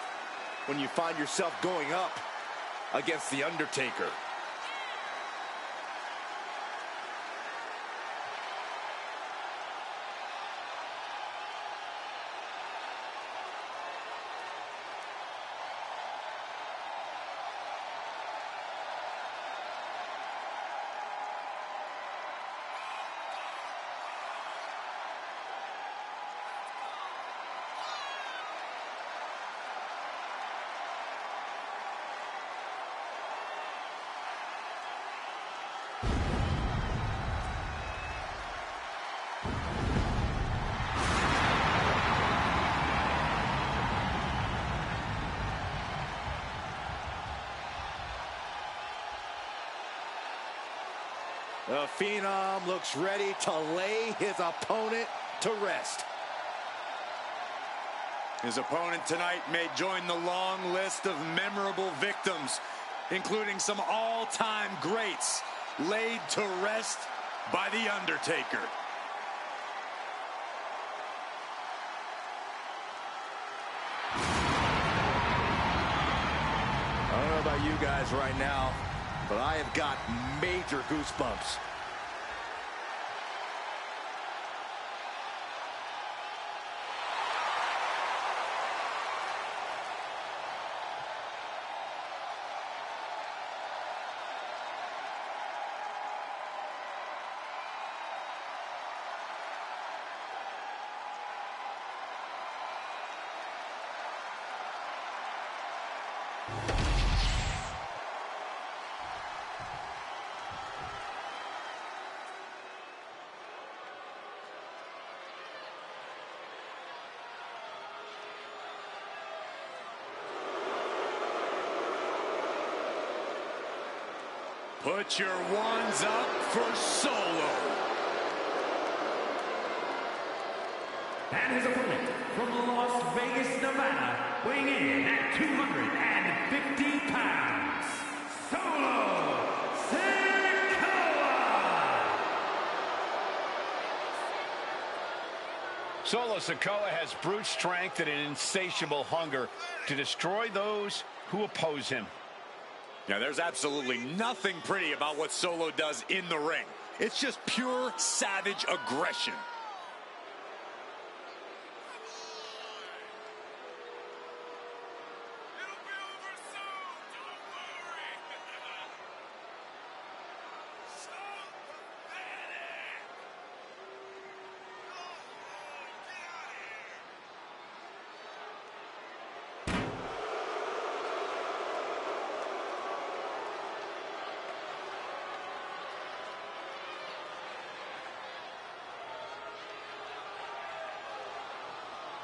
when you find yourself going up against The Undertaker. The Phenom looks ready to lay his opponent to rest. His opponent tonight may join the long list of memorable victims, including some all-time greats laid to rest by The Undertaker. I don't know about you guys right now, but I have got major goosebumps. Put your ones up for Solo. And his opponent from Las Vegas, Nevada, weighing in at 250 pounds, Solo Sikoa! Solo Sikoa has brute strength and an insatiable hunger to destroy those who oppose him. Now, there's absolutely nothing pretty about what Solo does in the ring. It's just pure savage aggression.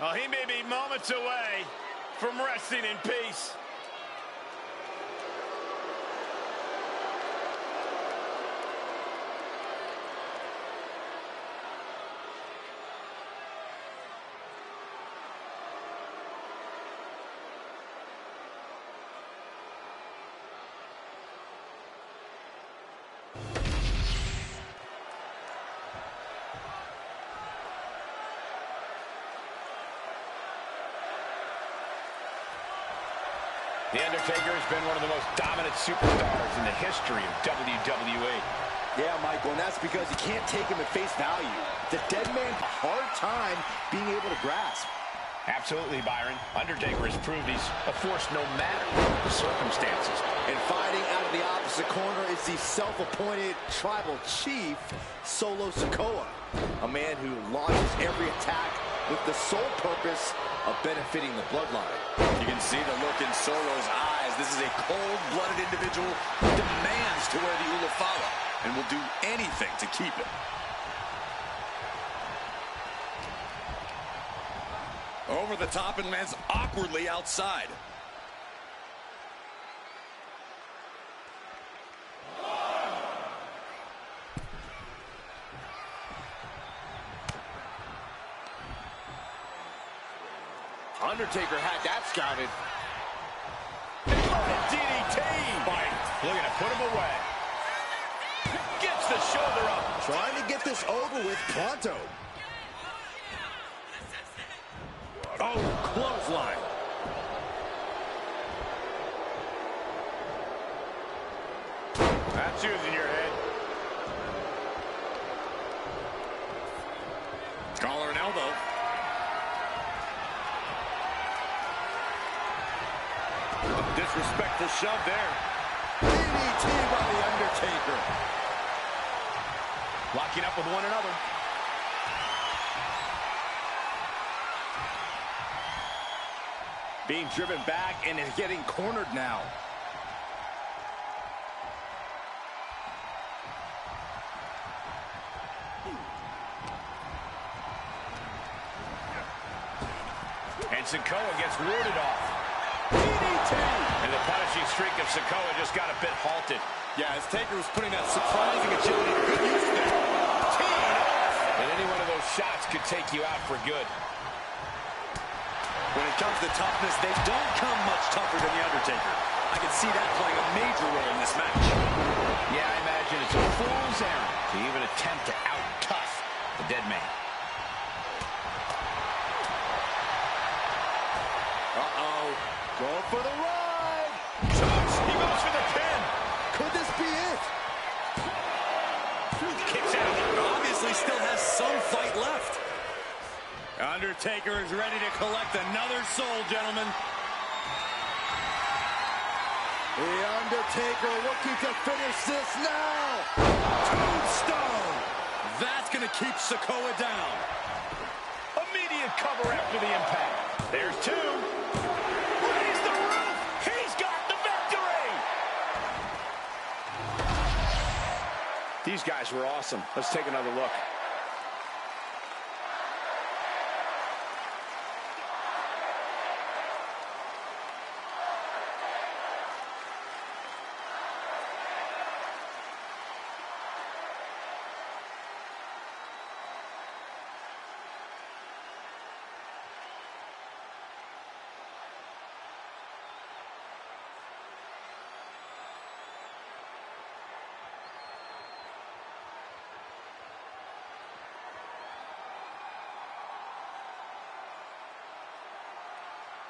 Well, he may be moments away from resting in peace. The Undertaker has been one of the most dominant superstars in the history of WWE. Yeah, Michael, and that's because you can't take him at face value. The dead man a hard time being able to grasp. Absolutely, Byron. Undertaker has proved he's a force no matter the circumstances. And fighting out of the opposite corner is the self-appointed tribal chief, Solo Sikoa, a man who launches every attack with the sole purpose of benefiting the bloodline. You can see the look in Solo's eyes. This is a cold-blooded individual who demands to wear the Ulafala and will do anything to keep it. Over the top and lands awkwardly outside. Undertaker had that scouted. DDT. Fight. Looking to put him away. Gets the shoulder up. Trying to get this over with pronto. Oh, clothesline. That's using your head. Collar and elbow. Disrespectful shove there. DDT by the Undertaker. Locking up with one another. Being driven back and is getting cornered now. And Sikoa gets warded off. DDT! And the punishing streak of Sikoa just got a bit halted. Yeah, as Taker was putting that surprising agility to good use there. Teeing off. And any one of those shots could take you out for good. When it comes to toughness, they don't come much tougher than The Undertaker. I can see that playing a major role in this match. Yeah, I imagine it's a fool's errand to even attempt to out-tough the dead man. Uh-oh. Going for the ride. Touch. He goes for the pin. Could this be it? Kicks out. Obviously still has some fight left. Undertaker is ready to collect another soul, gentlemen. The Undertaker looking to finish this now. Tombstone. That's going to keep Sikoa down. Immediate cover after the impact. There's two. Raise the roof. He's got the victory. These guys were awesome. Let's take another look.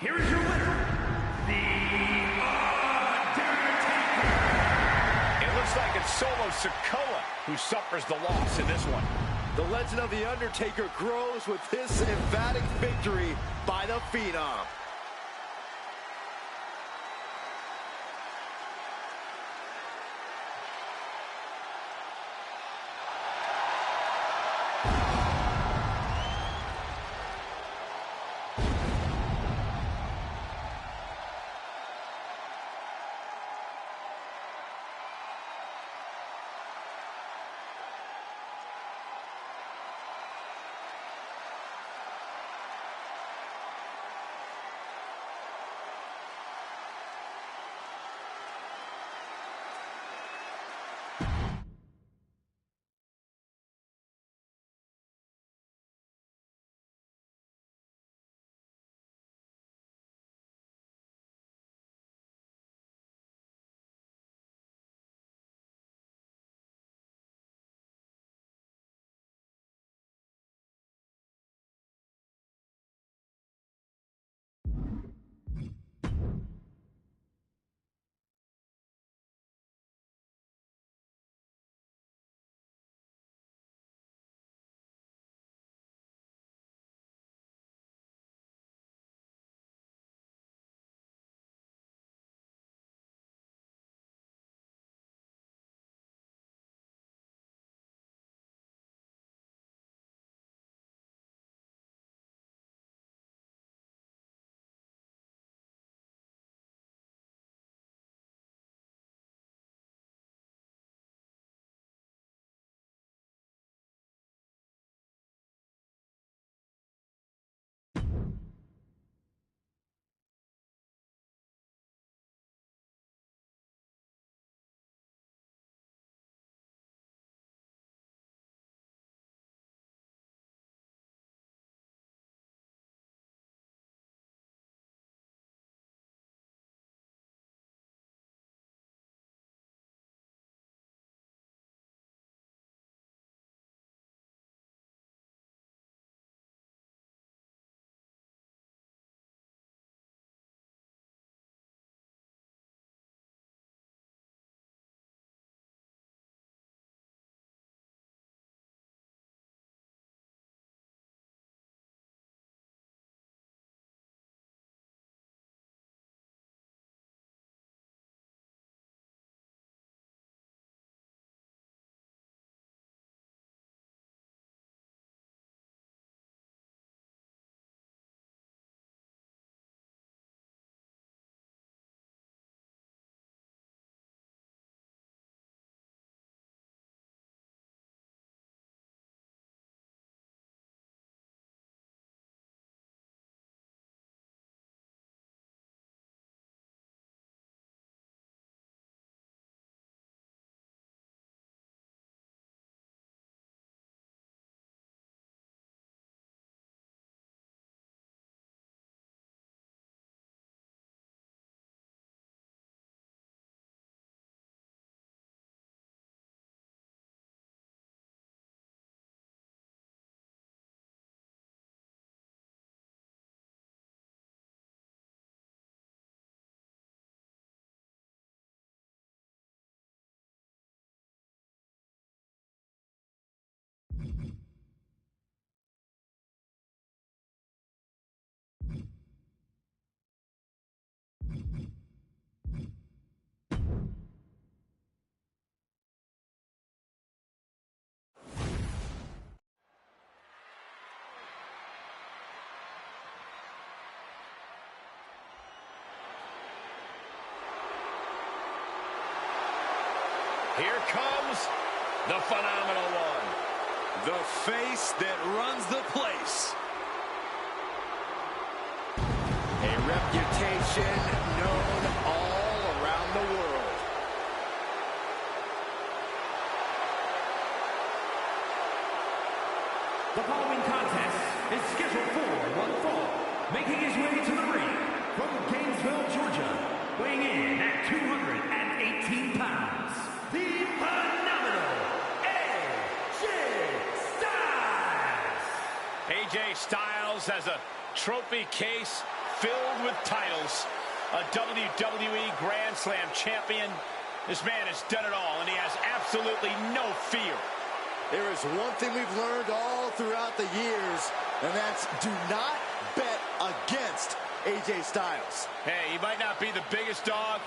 Here is your winner, The Undertaker. It looks like it's Solo Sikoa who suffers the loss in this one. The legend of The Undertaker grows with this emphatic victory by the Phenom. Here comes the phenomenal one. The face that runs the place. A reputation known all around the world. The following contest is scheduled for one fall. Making his way to the ring from Gainesville, Georgia, weighing in at 218 pounds, the phenomenal AJ Styles. AJ Styles has a trophy case filled with titles, a WWE Grand Slam champion. This man has done it all, and he has absolutely no fear. There is one thing we've learned all throughout the years, and that's do not bet against AJ Styles. Hey, he might not be the biggest dog,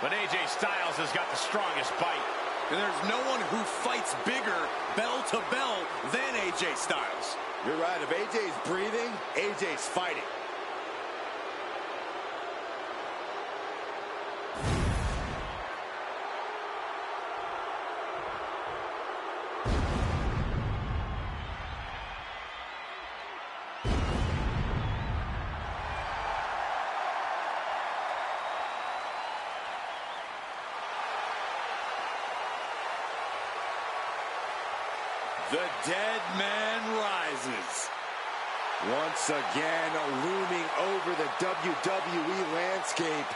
but AJ Styles has got the strongest bite. And there's no one who fights bigger, bell to bell, than AJ Styles. You're right. If AJ's breathing, AJ's fighting. The dead man rises. Once again, looming over the WWE landscape,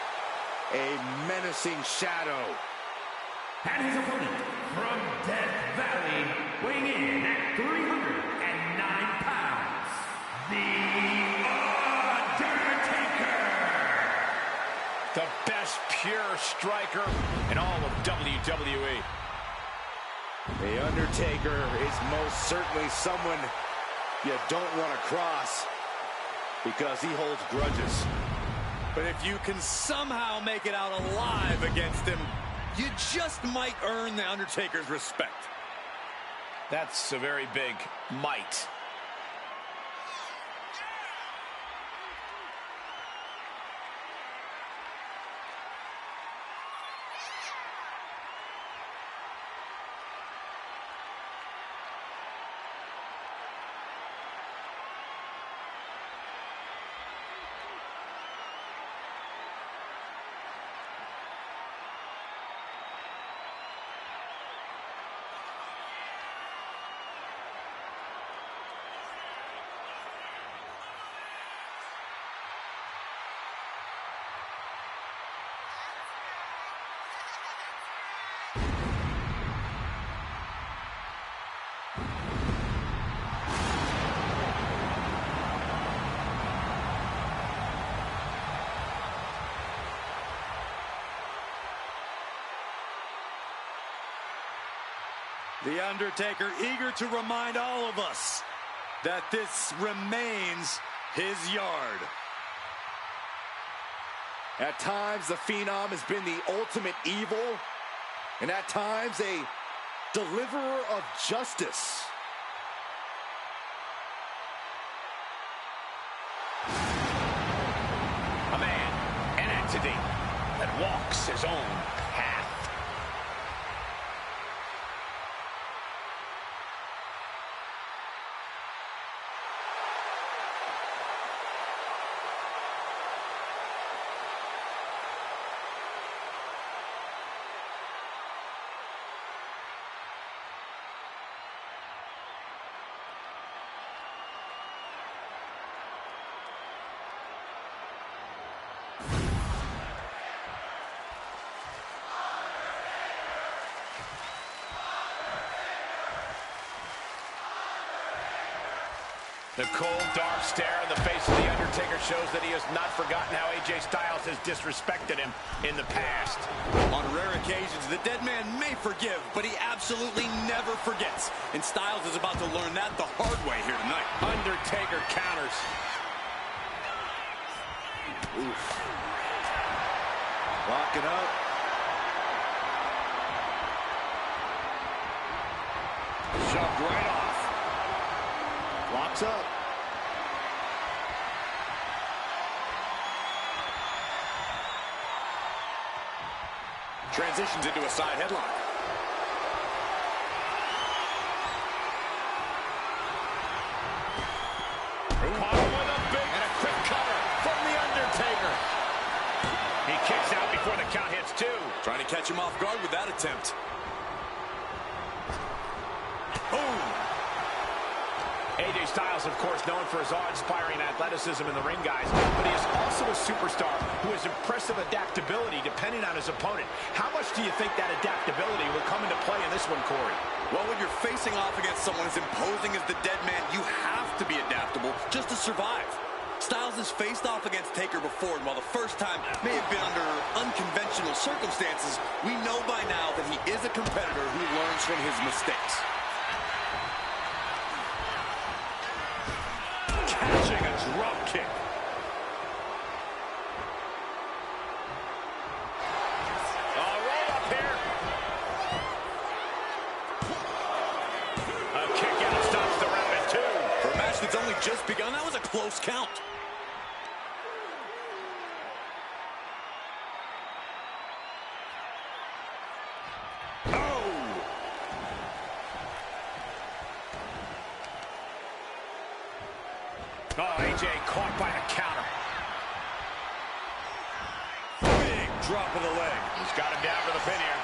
a menacing shadow. And his opponent from Death Valley, weighing in at 309 pounds, the Undertaker. The best pure striker in all of WWE. The Undertaker is most certainly someone you don't want to cross because he holds grudges. But if you can somehow make it out alive against him, you just might earn the Undertaker's respect. That's a very big might. The Undertaker eager to remind all of us that this remains his yard. At times, the Phenom has been the ultimate evil, and at times, a deliverer of justice. A man, an entity that walks his own path. The cold, dark stare on the face of The Undertaker shows that he has not forgotten how AJ Styles has disrespected him in the past. On rare occasions, the dead man may forgive, but he absolutely never forgets. And Styles is about to learn that the hard way here tonight. Undertaker counters. Oof. Locking up. Shoved right off. Locks up. Transitions into a side headlock. catch him off guard with that attempt. Boom! AJ Styles, of course, known for his awe-inspiring athleticism in the ring, guys, but he is also a superstar who has impressive adaptability depending on his opponent. How much do you think that adaptability will come into play in this one, Corey? Well, when you're facing off against someone as imposing as the Dead Man, you have to be adaptable just to survive. Styles has faced off against Taker before, and while the first time may have been under unconventional circumstances, we know by now that he is a competitor who learns from his mistakes. Catching a drop kick. Roll up here. A kick out stops the ref at 2. For a match that's only just begun, that was a close count. Oh, AJ caught by the counter. Big drop of the leg. He's got him down for the pin here.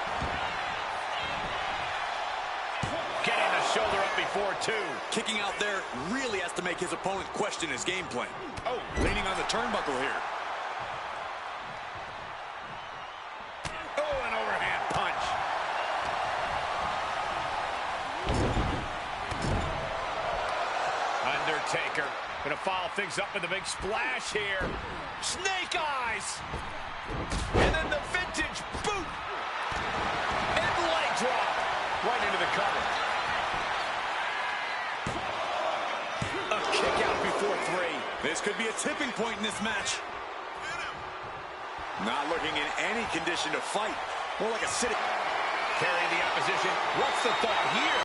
Getting the shoulder up before 2. Kicking out there really has to make his opponent question his game plan. Oh, leaning on the turnbuckle here. Oh, an overhand punch. Undertaker gonna follow things up with a big splash here. Snake eyes. And then the vintage boot. And leg drop. Right into the cover. A kick out before 3. This could be a tipping point in this match. Not looking in any condition to fight. More like a sitting. Carrying the opposition. What's the thought here?